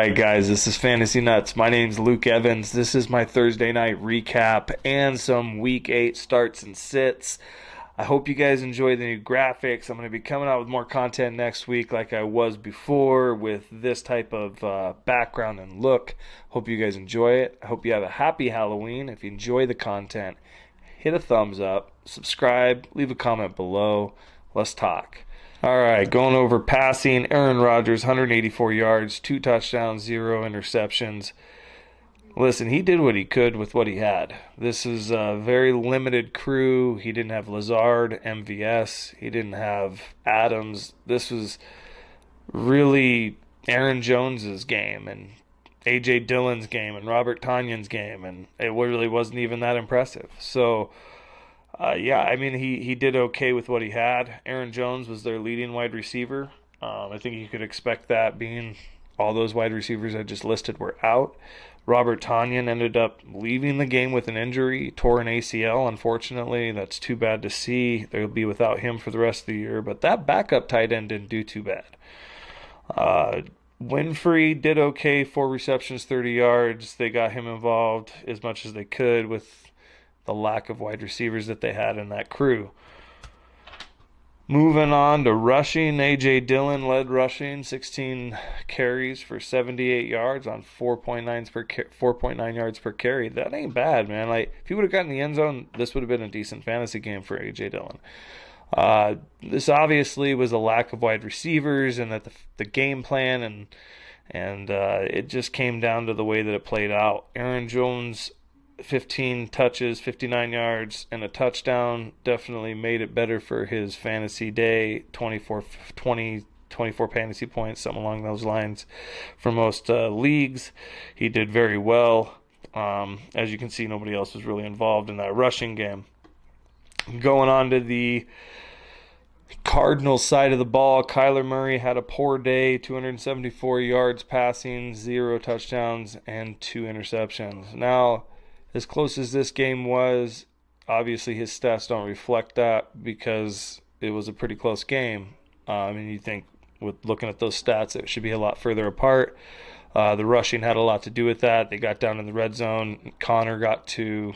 right, guys, this is Fantasy Nuts. My name's Luke Evans. This is my Thursday night recap and some Week 8 starts and sits. I hope you guys enjoy the new graphics. I'm going to be coming out with more content next week like I was before with this type of background and look. Hope you guys enjoy it. I hope you have a happy Halloween. If you enjoy the content, hit a thumbs up, subscribe, leave a comment below. Let's talk. All right, going over passing. Aaron Rodgers, 184 yards, 2 touchdowns, 0 interceptions. Listen, he did what he could with what he had. This is a very limited crew. He didn't have Lazard, MVS. He didn't have Adams. This was really Aaron Jones's game and A.J. Dillon's game and Robert Tonyan's game, and it really wasn't even that impressive. So, he did okay with what he had. Aaron Jones was their leading wide receiver. I think you could expect that, being all those wide receivers I just listed were out. Robert Tonyan ended up leaving the game with an injury, tore an ACL, unfortunately. That's too bad to see. They'll be without him for the rest of the year. But that backup tight end didn't do too bad. Winfrey did okay, 4 receptions, 30 yards. They got him involved as much as they could with the lack of wide receivers that they had in that crew. Moving on to rushing, A.J. Dillon led rushing, 16 carries for 78 yards on 4.9 yards per carry. That ain't bad, man. Like, if he would have gotten the end zone, this would have been a decent fantasy game for A.J. Dillon. This obviously was a lack of wide receivers, and that the game plan and it just came down to the way that it played out. Aaron Jones, 15 touches, 59 yards, and a touchdown definitely made it better for his fantasy day. 24 fantasy points, something along those lines for most leagues. He did very well. As you can see, nobody else was really involved in that rushing game. Going on to the Cardinals side of the ball, Kyler Murray had a poor day, 274 yards passing, 0 touchdowns, and 2 interceptions. Now, as close as this game was, obviously his stats don't reflect that because it was a pretty close game. You think with looking at those stats, it should be a lot further apart. The rushing had a lot to do with that. They got down in the red zone. Connor got 2.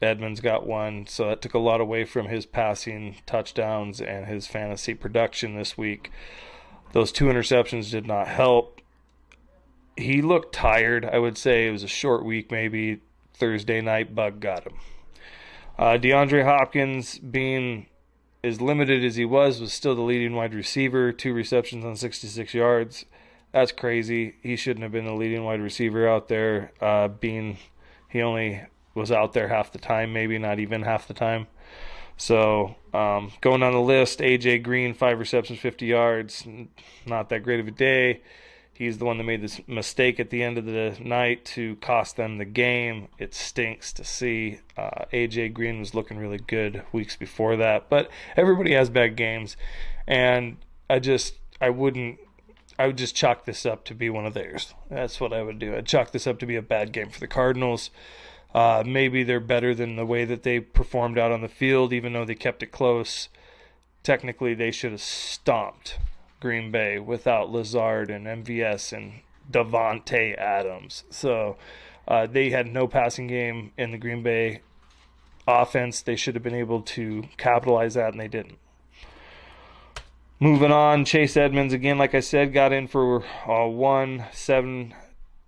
Edmonds got 1. So that took a lot away from his passing touchdowns and his fantasy production this week. Those 2 interceptions did not help. He looked tired. I would say it was a short week, maybe. Thursday night bug got him. DeAndre Hopkins, being as limited as he was still the leading wide receiver, 2 receptions on 66 yards. That's crazy. He shouldn't have been the leading wide receiver out there, being he only was out there half the time, maybe not even half the time. So going down the list, A.J. Green, 5 receptions, 50 yards. Not that great of a day. He's the one that made this mistake at the end of the night to cost them the game. It stinks to see. A.J. Green was looking really good weeks before that. But everybody has bad games. And I would just chalk this up to be one of theirs. That's what I would do. I'd chalk this up to be a bad game for the Cardinals. Maybe they're better than the way that they performed out on the field, even though they kept it close. Technically, they should have stomped Green Bay without Lazard and MVS and Davante Adams. So they had no passing game in the Green Bay offense. They should have been able to capitalize that, and they didn't. Moving on, Chase Edmonds, again, like I said, got in for 7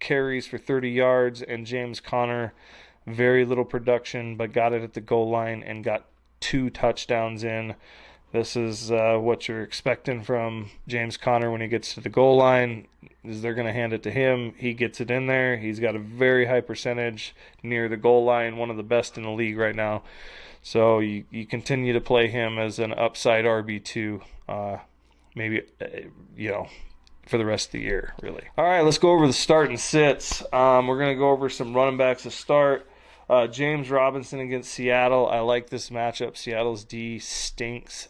carries for 30 yards, and James Conner, very little production, but got it at the goal line and got 2 touchdowns in. This is what you're expecting from James Conner when he gets to the goal line. Is they're going to hand it to him. He gets it in there. He's got a very high percentage near the goal line, one of the best in the league right now. So you continue to play him as an upside RB2, maybe, for the rest of the year, really. All right, let's go over the start and sits. We're going to go over some running backs to start. James Robinson against Seattle. I like this matchup. Seattle's D stinks.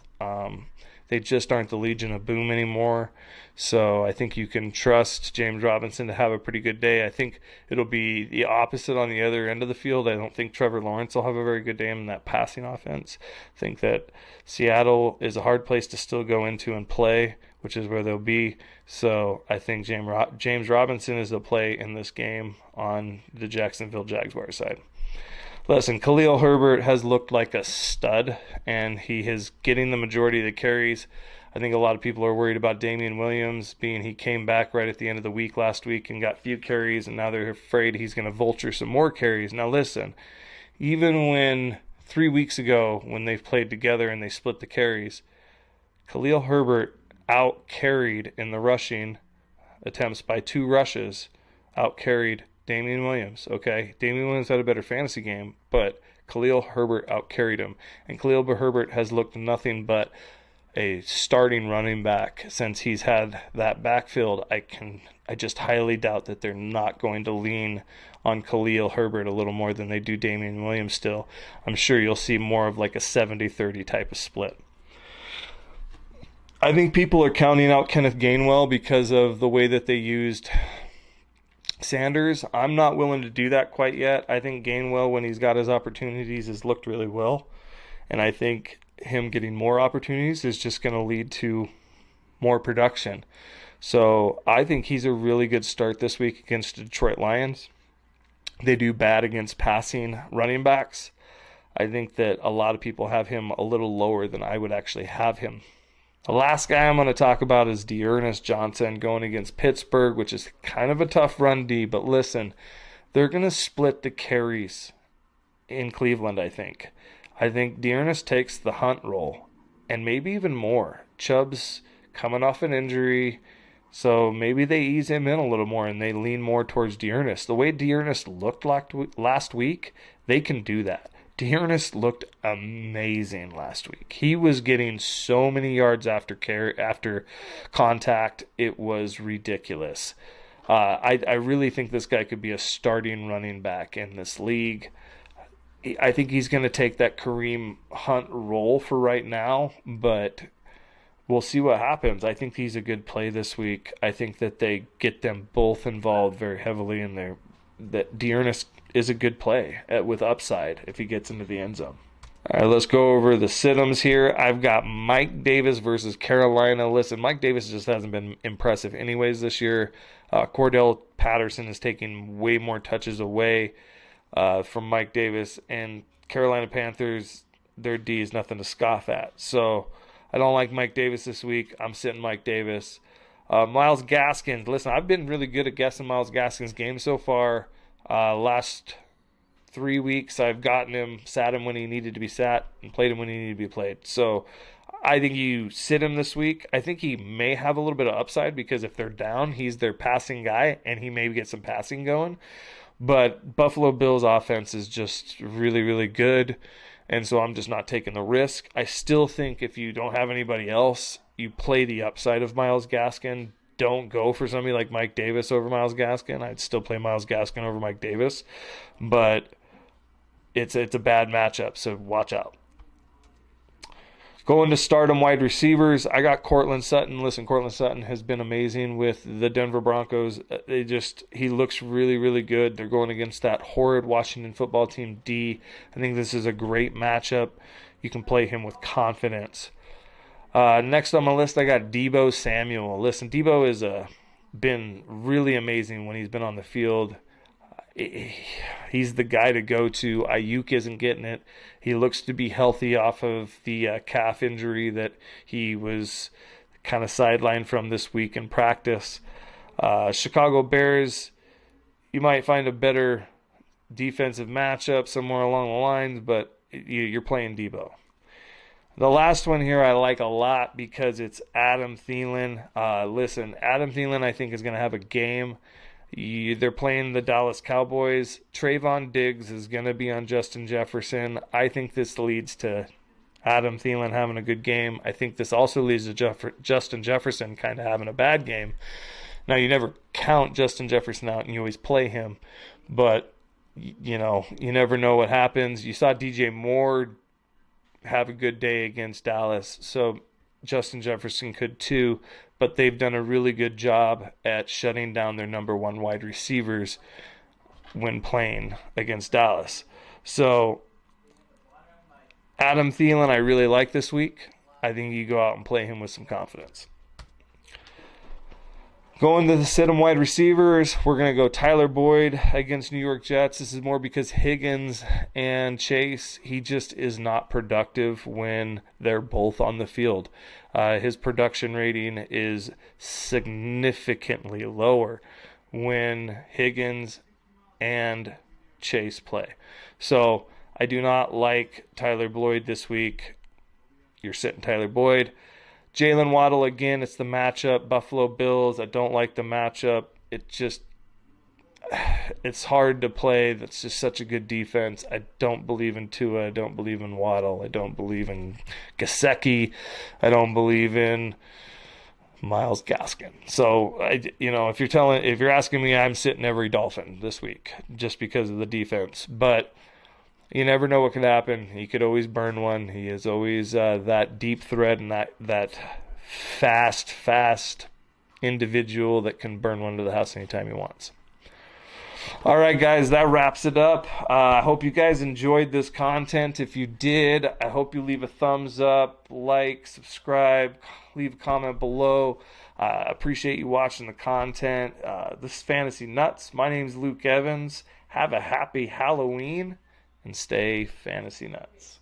They just aren't the Legion of Boom anymore. So I think you can trust James Robinson to have a pretty good day. I think it'll be the opposite on the other end of the field. I don't think Trevor Lawrence will have a very good day in that passing offense. I think that Seattle is a hard place to still go into and play which is where they'll be. So I think James Robinson is the play in this game on the Jacksonville Jaguars side. Listen, Khalil Herbert has looked like a stud, and he is getting the majority of the carries. I think a lot of people are worried about Damian Williams, being he came back right at the end of the week last week and got few carries, and now they're afraid he's going to vulture some more carries. Now listen, even when 3 weeks ago when they played together and they split the carries, Khalil Herbert out-carried in the rushing attempts by 2 rushes, out-carried Damian Williams, okay? Damian Williams had a better fantasy game, but Khalil Herbert out-carried him. And Khalil Herbert has looked nothing but a starting running back since he's had that backfield. I just highly doubt that they're not going to lean on Khalil Herbert a little more than they do Damian Williams still. I'm sure you'll see more of like a 70-30 type of split. I think people are counting out Kenneth Gainwell because of the way that they used Sanders. I'm not willing to do that quite yet. I think Gainwell, when he's got his opportunities, has looked really well. And I think him getting more opportunities is just going to lead to more production. So I think he's a really good start this week against the Detroit Lions. They do bad against passing running backs. I think that a lot of people have him a little lower than I would actually have him. The last guy I'm going to talk about is D'Ernest Johnson going against Pittsburgh, which is kind of a tough run D. But listen, they're going to split the carries in Cleveland, I think. I think D'Ernest takes the Hunt role, and maybe even more. Chubb's coming off an injury, so maybe they ease him in a little more and they lean more towards D'Ernest. The way D'Ernest looked last week, they can do that. D'Ernest looked amazing last week. He was getting so many yards after contact. It was ridiculous. I really think this guy could be a starting running back in this league. I think he's going to take that Kareem Hunt role for right now, but we'll see what happens. I think he's a good play this week. I think that they get them both involved very heavily in there. That D'Ernest is a good play with upside if he gets into the end zone. All right, let's go over the sit-ems here. I've got Mike Davis versus Carolina. Listen, Mike Davis just hasn't been impressive anyways this year. Cordell Patterson is taking way more touches away from Mike Davis, and Carolina Panthers, their D is nothing to scoff at. So I don't like Mike Davis this week. I'm sitting Mike Davis. Myles Gaskins. Listen, I've been really good at guessing Myles Gaskins' game so far. Last 3 weeks, I've gotten him, sat him when he needed to be sat, and played him when he needed to be played. So I think you sit him this week. I think he may have a little bit of upside because if they're down, he's their passing guy, and he may get some passing going. But Buffalo Bills' offense is just really, really good, and so I'm just not taking the risk. I still think if you don't have anybody else, you play the upside of Myles Gaskin. Don't go for somebody like Mike Davis over Myles Gaskin. I'd still play Myles Gaskin over Mike Davis, but it's a bad matchup, so watch out. Going to stardom wide receivers, I got Courtland Sutton. Listen, Courtland Sutton has been amazing with the Denver Broncos. He looks really, really good. They're going against that horrid Washington football team D. I think this is a great matchup. You can play him with confidence. Next on my list, I got Deebo Samuel. Listen, Deebo has been really amazing when he's been on the field. He's the guy to go to. Ayuk isn't getting it. He looks to be healthy off of the calf injury that he was kind of sidelined from this week in practice. Chicago Bears, you might find a better defensive matchup somewhere along the lines, but you're playing Deebo. The last one here I like a lot because it's Adam Thielen. Listen, Adam Thielen I think is going to have a game. They're playing the Dallas Cowboys. Trayvon Diggs is going to be on Justin Jefferson. I think this leads to Adam Thielen having a good game. I think this also leads to Justin Jefferson kind of having a bad game. Now, you never count Justin Jefferson out and you always play him, but you never know what happens. You saw DJ Moore have a good day against Dallas, so Justin Jefferson could too, but they've done a really good job at shutting down their number one wide receivers when playing against Dallas. So Adam Thielen I really like this week. I think you go out and play him with some confidence. Going to the sit-em wide receivers, we're going to go Tyler Boyd against New York Jets. This is more because Higgins and Chase, he just is not productive when they're both on the field. His production rating is significantly lower when Higgins and Chase play. So I do not like Tyler Boyd this week. You're sitting Tyler Boyd. Jallen Waddle, again, it's the matchup. Buffalo Bills, I don't like the matchup. It's hard to play. That's just such a good defense. I don't believe in Tua. I don't believe in Waddle. I don't believe in Gesicki. I don't believe in Myles Gaskins. So, if you're asking me, I'm sitting every Dolphin this week just because of the defense. But you never know what could happen. He could always burn one. He is always that deep threat and that fast individual that can burn one to the house anytime he wants. All right, guys, that wraps it up. I hope you guys enjoyed this content. If you did, I hope you leave a thumbs up, like, subscribe, leave a comment below. Appreciate you watching the content. This is Fantasy Nuts. My name's Luke Evans. Have a happy Halloween and stay fantasy nuts.